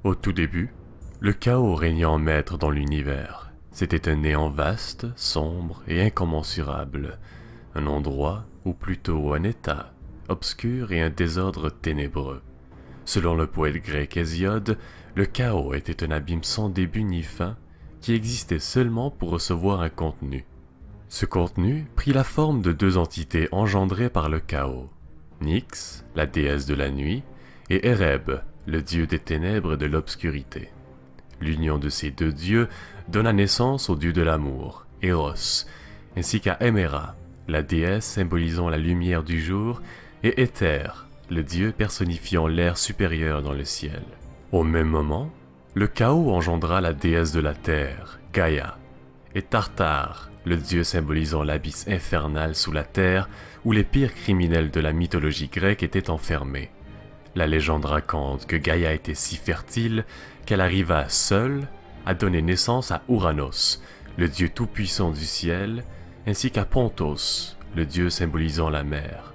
Au tout début, le chaos régnait en maître dans l'univers. C'était un néant vaste, sombre et incommensurable. Un endroit, ou plutôt un état, obscur et un désordre ténébreux. Selon le poète grec Hésiode, le chaos était un abîme sans début ni fin, qui existait seulement pour recevoir un contenu. Ce contenu prit la forme de deux entités engendrées par le chaos. Nyx, la déesse de la nuit, et Ereb, le dieu des ténèbres et de l'obscurité. L'union de ces deux dieux donna naissance au dieu de l'amour, Eros, ainsi qu'à Héméra, la déesse symbolisant la lumière du jour, et Éther, le dieu personnifiant l'air supérieur dans le ciel. Au même moment, le chaos engendra la déesse de la terre, Gaïa, et Tartare, le dieu symbolisant l'abysse infernal sous la terre où les pires criminels de la mythologie grecque étaient enfermés. La légende raconte que Gaïa était si fertile qu'elle arriva seule à donner naissance à Ouranos, le dieu tout-puissant du ciel, ainsi qu'à Pontos, le dieu symbolisant la mer.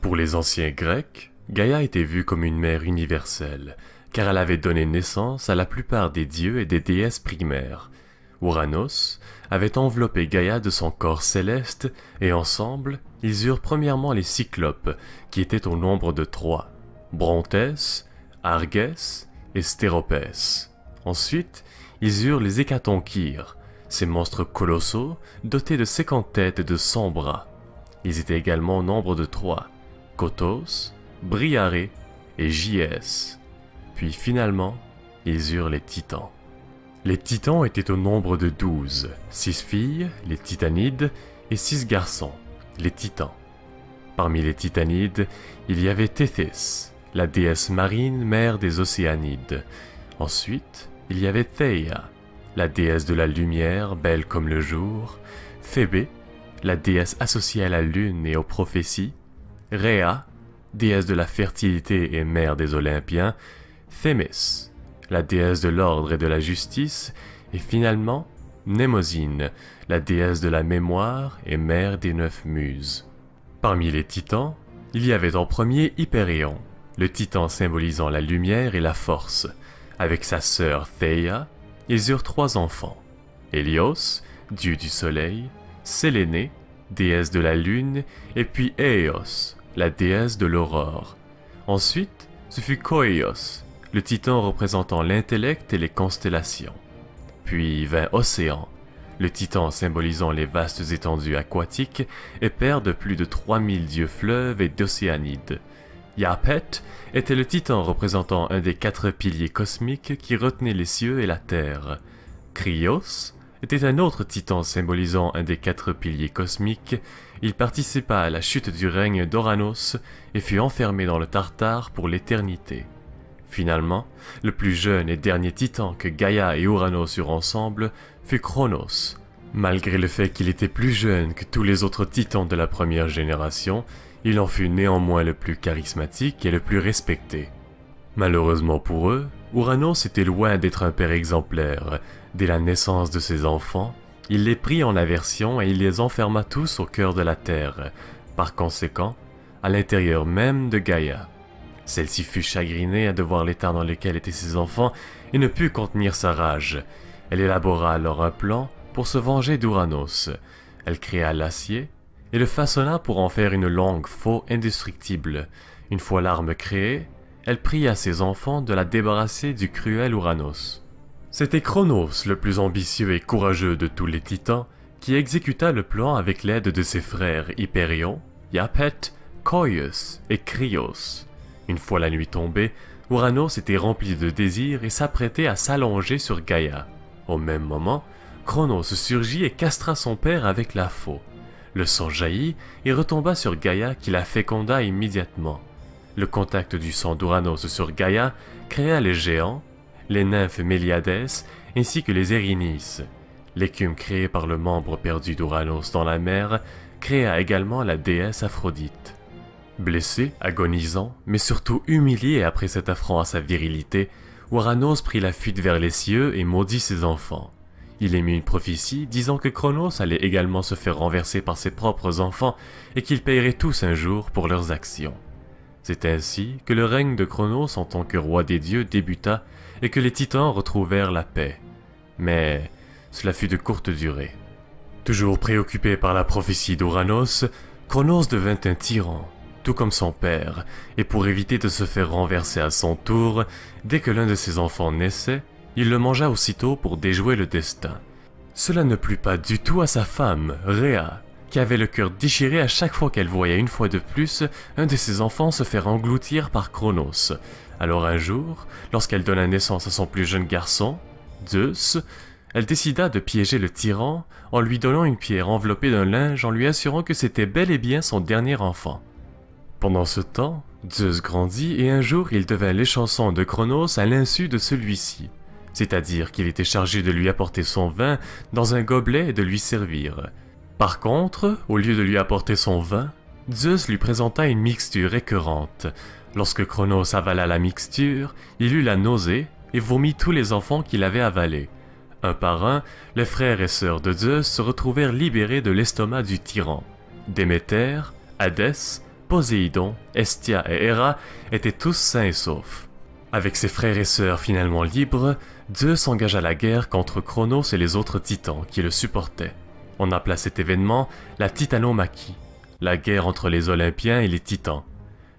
Pour les anciens Grecs, Gaïa était vue comme une mère universelle, car elle avait donné naissance à la plupart des dieux et des déesses primaires. Ouranos avait enveloppé Gaïa de son corps céleste et ensemble, ils eurent premièrement les Cyclopes, qui étaient au nombre de 3, Brontès, Argès et Stéropès. Ensuite, ils eurent les Hécatonchires, ces monstres colossaux dotés de 50 têtes et de 100 bras. Ils étaient également au nombre de 3, Kotos, Briaré et Gyès. Puis finalement, ils eurent les Titans. Les Titans étaient au nombre de 12, 6 filles, les Titanides, et 6 garçons, les Titans. Parmi les Titanides, il y avait Théthys, la déesse marine mère des Océanides. Ensuite, il y avait Théia, la déesse de la lumière, belle comme le jour, Phébé, la déesse associée à la lune et aux prophéties, Rhéa, déesse de la fertilité et mère des Olympiens, Thémis, la déesse de l'ordre et de la justice, et finalement Mnémosyne, la déesse de la mémoire et mère des 9 muses. Parmi les titans, il y avait en premier Hypérion, le titan symbolisant la lumière et la force. Avec sa sœur Théia, ils eurent 3 enfants. Hélios, dieu du soleil, Séléné, déesse de la lune, et puis Éos, la déesse de l'aurore. Ensuite, ce fut Koios, le titan représentant l'intellect et les constellations. Puis vint Océan, le titan symbolisant les vastes étendues aquatiques et père de plus de 3000 dieux fleuves et d'océanides. Yapet était le titan représentant un des 4 piliers cosmiques qui retenaient les cieux et la terre. Krios était un autre titan symbolisant un des 4 piliers cosmiques. Il participa à la chute du règne d'Ouranos et fut enfermé dans le Tartare pour l'éternité. Finalement, le plus jeune et dernier titan que Gaïa et Ouranos eurent ensemble fut Chronos. Malgré le fait qu'il était plus jeune que tous les autres titans de la première génération, il en fut néanmoins le plus charismatique et le plus respecté. Malheureusement pour eux, Ouranos était loin d'être un père exemplaire. Dès la naissance de ses enfants, il les prit en aversion et il les enferma tous au cœur de la terre, par conséquent, à l'intérieur même de Gaïa. Celle-ci fut chagrinée de voir l'état dans lequel étaient ses enfants et ne put contenir sa rage. Elle élabora alors un plan pour se venger d'Ouranos. Elle créa l'acier et le façonna pour en faire une langue faux indestructible. Une fois l'arme créée, elle pria à ses enfants de la débarrasser du cruel Ouranos. C'était Chronos, le plus ambitieux et courageux de tous les titans, qui exécuta le plan avec l'aide de ses frères Hypérion, Yapet, Koios et Krios. Une fois la nuit tombée, Ouranos était rempli de désir et s'apprêtait à s'allonger sur Gaïa. Au même moment, Chronos surgit et castra son père avec la faux. Le sang jaillit et retomba sur Gaïa qui la féconda immédiatement. Le contact du sang d'Ouranos sur Gaïa créa les géants, les nymphes Méliades ainsi que les Érinices. L'écume créée par le membre perdu d'Ouranos dans la mer créa également la déesse Aphrodite. Blessé, agonisant, mais surtout humilié après cet affront à sa virilité, Ouranos prit la fuite vers les cieux et maudit ses enfants. Il émit une prophétie disant que Chronos allait également se faire renverser par ses propres enfants et qu'ils paieraient tous un jour pour leurs actions. C'est ainsi que le règne de Cronos en tant que roi des dieux débuta et que les titans retrouvèrent la paix. Mais cela fut de courte durée. Toujours préoccupé par la prophétie d'Ouranos, Cronos devint un tyran, tout comme son père, et pour éviter de se faire renverser à son tour, dès que l'un de ses enfants naissait, il le mangea aussitôt pour déjouer le destin. Cela ne plut pas du tout à sa femme, Rhea, qui avait le cœur déchiré à chaque fois qu'elle voyait une fois de plus un de ses enfants se faire engloutir par Cronos. Alors un jour, lorsqu'elle donna naissance à son plus jeune garçon, Zeus, elle décida de piéger le tyran en lui donnant une pierre enveloppée d'un linge en lui assurant que c'était bel et bien son dernier enfant. Pendant ce temps, Zeus grandit et un jour il devint l'échanson de Cronos à l'insu de celui-ci, c'est-à-dire qu'il était chargé de lui apporter son vin dans un gobelet et de lui servir. Par contre, au lieu de lui apporter son vin, Zeus lui présenta une mixture écœurante. Lorsque Cronos avala la mixture, il eut la nausée et vomit tous les enfants qu'il avait avalés. Un par un, les frères et sœurs de Zeus se retrouvèrent libérés de l'estomac du tyran. Déméter, Hadès, Poséidon, Hestia et Héra étaient tous sains et saufs. Avec ses frères et sœurs finalement libres, Zeus engagea la guerre contre Cronos et les autres titans qui le supportaient. On appela cet événement la Titanomachie, la guerre entre les Olympiens et les titans.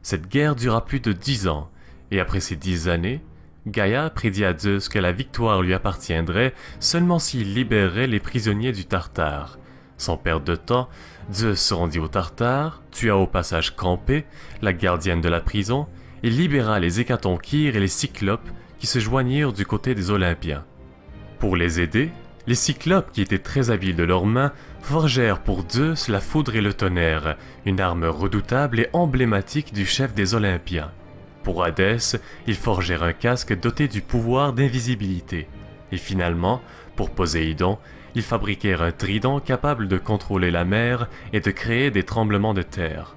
Cette guerre dura plus de 10 ans, et après ces 10 années, Gaïa prédit à Zeus que la victoire lui appartiendrait seulement s'il libérerait les prisonniers du Tartare. Sans perdre de temps, Zeus se rendit au Tartare, tua au passage Campée, la gardienne de la prison, et libéra les Hécatonchires et les Cyclopes qui se joignirent du côté des Olympiens. Pour les aider, les Cyclopes, qui étaient très habiles de leurs mains, forgèrent pour Zeus la foudre et le tonnerre, une arme redoutable et emblématique du chef des Olympiens. Pour Hadès, ils forgèrent un casque doté du pouvoir d'invisibilité. Et finalement, pour Poséidon, ils fabriquèrent un trident capable de contrôler la mer et de créer des tremblements de terre.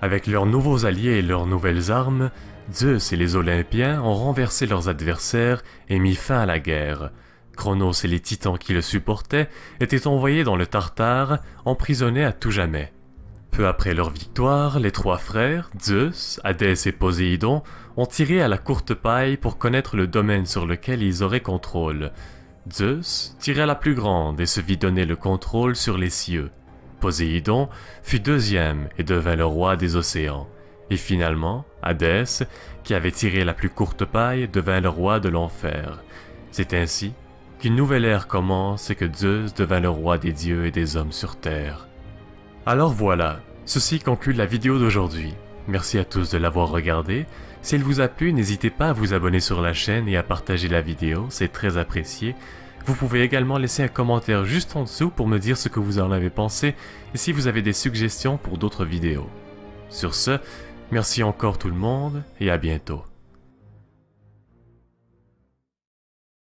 Avec leurs nouveaux alliés et leurs nouvelles armes, Zeus et les Olympiens ont renversé leurs adversaires et mis fin à la guerre. Cronos et les titans qui le supportaient étaient envoyés dans le Tartare, emprisonnés à tout jamais. Peu après leur victoire, les trois frères, Zeus, Hadès et Poséidon, ont tiré à la courte paille pour connaître le domaine sur lequel ils auraient contrôle. Zeus tira la plus grande et se vit donner le contrôle sur les cieux. Poséidon fut deuxième et devint le roi des océans. Et finalement, Hadès, qui avait tiré la plus courte paille, devint le roi de l'enfer. C'est ainsi qu'une nouvelle ère commence et que Zeus devint le roi des dieux et des hommes sur terre. Alors voilà, ceci conclut la vidéo d'aujourd'hui. Merci à tous de l'avoir regardé. Si elle vous a plu, n'hésitez pas à vous abonner sur la chaîne et à partager la vidéo, c'est très apprécié. Vous pouvez également laisser un commentaire juste en dessous pour me dire ce que vous en avez pensé et si vous avez des suggestions pour d'autres vidéos. Sur ce, merci encore tout le monde et à bientôt.